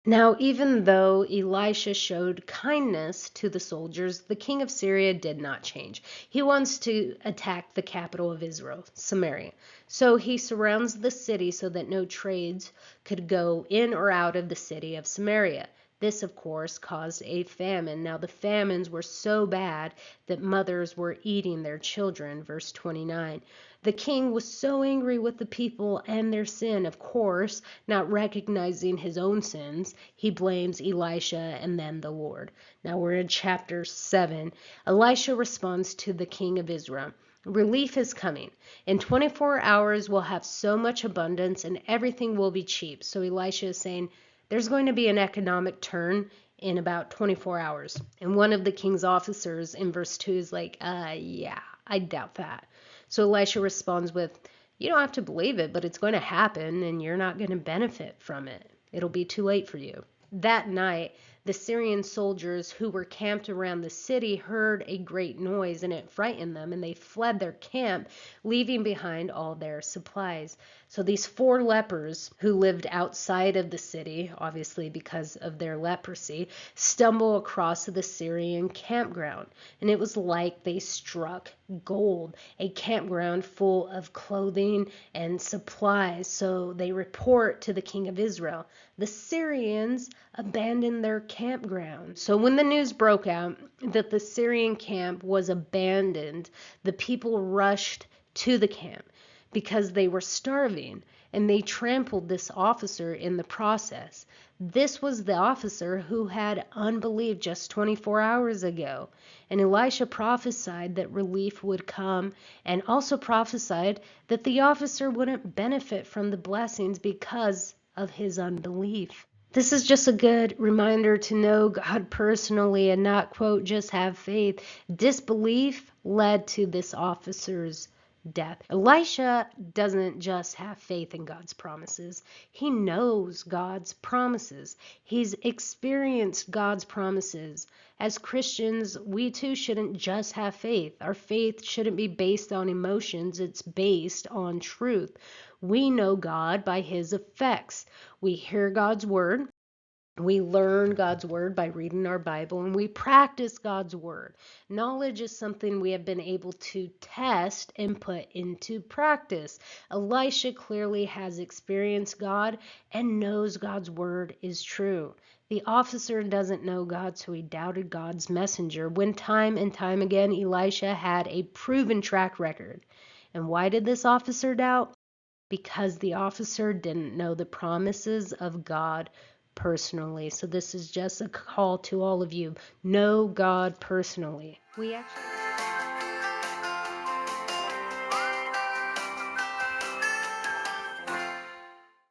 Now, even though Elisha showed kindness to the soldiers, the king of Syria did not change. He wants to attack the capital of Israel, Samaria. So he surrounds the city so that no trades could go in or out of the city of Samaria. This, of course, caused a famine. Now, the famines were so bad that mothers were eating their children. Verse 29. The king was so angry with the people and their sin, of course, not recognizing his own sins, he blames Elisha and then the Lord. Now we're in chapter 7. Elisha responds to the king of Israel. Relief is coming. In 24 hours, we'll have so much abundance and everything will be cheap. So Elisha is saying, there's going to be an economic turn in about 24 hours. And one of the king's officers in verse 2 is like, yeah, I doubt that. So Elisha responds with, you don't have to believe it, but it's going to happen and you're not going to benefit from it. It'll be too late for you. That night, the Syrian soldiers who were camped around the city heard a great noise, and it frightened them, and they fled their camp, leaving behind all their supplies. So these 4 lepers who lived outside of the city, obviously because of their leprosy, stumble across the Syrian campground, and it was like they struck gold, a campground full of clothing and supplies. So they report to the king of Israel. The Syrians abandoned their campground. So when the news broke out that the Syrian camp was abandoned, the people rushed to the camp because they were starving, and they trampled this officer in the process. This was the officer who had unbelief just 24 hours ago. And Elisha prophesied that relief would come, and also prophesied that the officer wouldn't benefit from the blessings because of his unbelief. This is just a good reminder to know God personally and not, quote, just have faith. Disbelief led to this officer's death. Elisha doesn't just have faith in God's promises. He knows God's promises. He's experienced God's promises. As Christians, we too shouldn't just have faith. Our faith shouldn't be based on emotions. It's based on truth. We know God by his effects. We hear God's word. We learn God's word by reading our Bible, and we practice God's word. Knowledge is something we have been able to test and put into practice. Elisha clearly has experienced God and knows God's word is true. The officer doesn't know God, so he doubted God's messenger when time and time again Elisha had a proven track record. And why did this officer doubt? Because the officer didn't know the promises of God personally. So this is just a call to all of you. Know God personally. We actually